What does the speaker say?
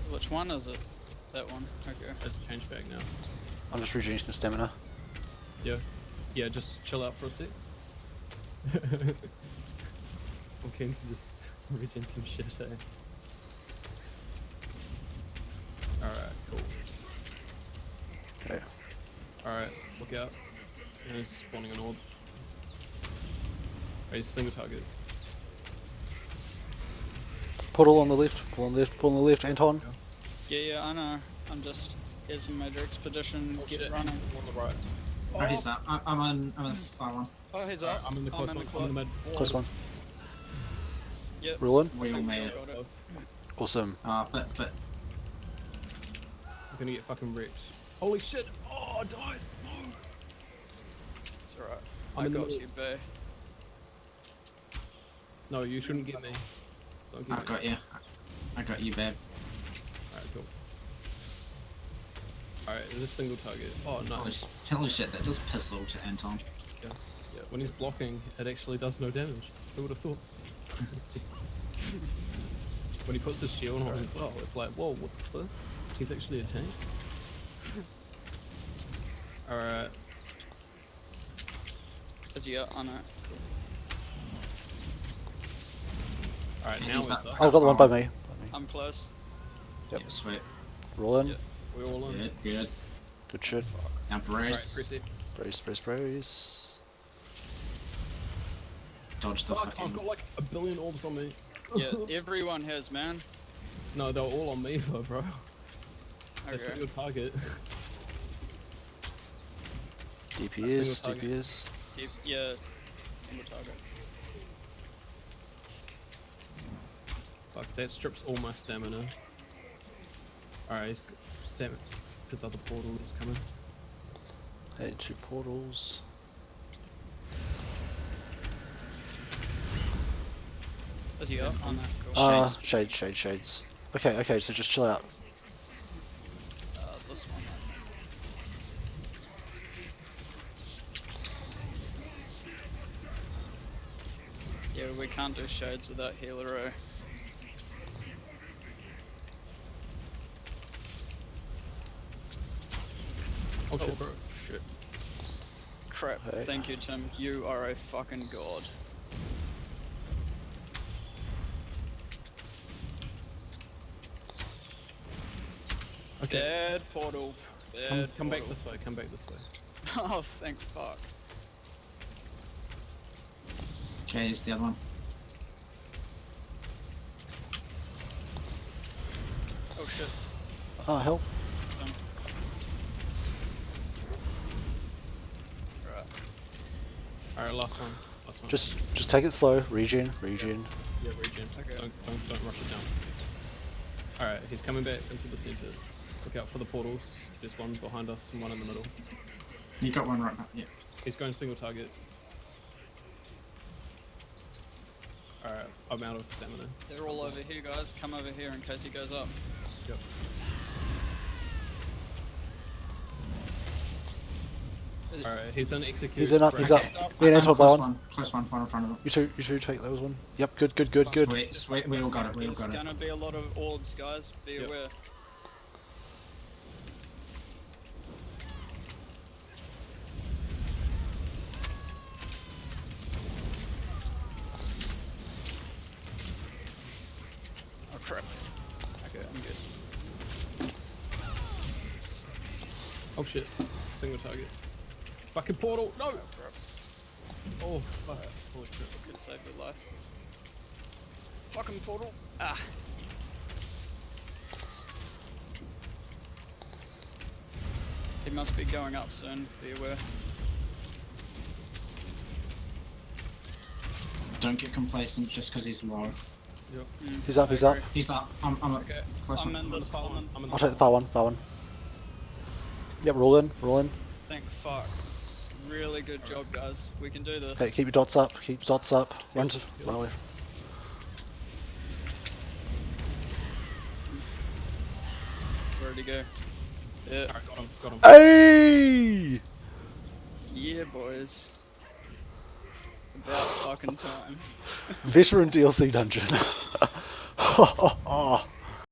Which one is it? That one. Okay. It's changed back now. I'm just reducing the stamina. Yeah. Yeah, just chill out for a sec. I'm keen to just regen some shit, eh? Alright, cool. Okay. Alright, look out. And he's spawning an orb. He's single target. Portal on the left, pull on the left, pull on the left, Anton. Yeah, I know. I'm just... Here's a major expedition, Oh get shit, running. on the right. Oh, he's that. I'm in the far one. Oh, he's up. I'm in the close one, I'm in the mid. Close one. Yep. Roll in. We all made it. Got it. Awesome. But I'm gonna get fucking wrecked. Holy shit! Oh, I died! No! It's alright. I'm I in the got middle. you, bae. No, you shouldn't get me. Don't get I've me. got you. I got you, babe. Alright, cool. Alright, there's a single target. Oh, nice. Holy shit, that does pistol to Anton. Yeah. Yeah, when he's blocking, it actually does no damage. Who would have thought? When he puts his shield on as well, it's like, whoa, what the fuck? He's actually a tank? Alright. Is he up? I know. Alright, now He's it's up. up. Oh, I've got the one by me. I'm close. Yep. Yeah, sweet. Roll in. Yeah. We're all in. Good. Good shit. Now Alright, brace. press X. Brace, brace, brace. Dodge the Fuck, fucking. I've got like a billion orbs on me. Yeah, everyone has, man. No, they're all on me though, bro. That's Okay. your target. DPS, single target. DPS. Yeah, single target. Fuck, that strips all my stamina. Alright, he's stamina. His other portal is coming. Hey, 2 portals. Is he up? On that. Cool. Shades. Shades. Okay, so just chill out. This one. Yeah, we can't do shades without healer. Oh shit, bro. Shit. Crap. Hey. Thank you, Tim. You are a fucking god. Okay, Bad portal. Bad come back portal. this way, come back this way. Oh, thank fuck. Okay, here's the other one. Oh shit. Oh, help. Right. Alright, last one. Just take it slow. Regen. Yeah, regen. Okay. Don't rush it down. Alright, he's coming back into the center. Look out for the portals. There's one behind us and one in the middle. You got one right now. Yeah. He's going single target. Alright, I'm out of stamina. They're all over here, guys. Come over here in case he goes up. Yep. Alright, he's in execute. He's in up, he's up. Right. Me and Anton by close one. Close one in front of him. You two take those one. Yep, good. Sweet. We all got it. There's gonna be a lot of orbs, guys. Be Yep. aware. Oh crap. Okay, I'm good. Oh shit. Single target. Fucking portal! No! Oh crap. Oh fuck. Holy shit. Could save your life. Fucking portal. Ah. He must be going up soon. Be aware. Don't get complacent just because he's low. Yep. He's up, I he's up. agree. He's up. I'm up. Okay. Close I'm one. in this. I'm in. I'm in I'll take the far one. Yep, roll in. Thank fuck. Really good job, guys. We can do this. Hey, keep your dots up. Run away. Where'd he go? Yeah. Alright, got him. Hey! Yeah, boys. About fucking time. Veteran DLC dungeon.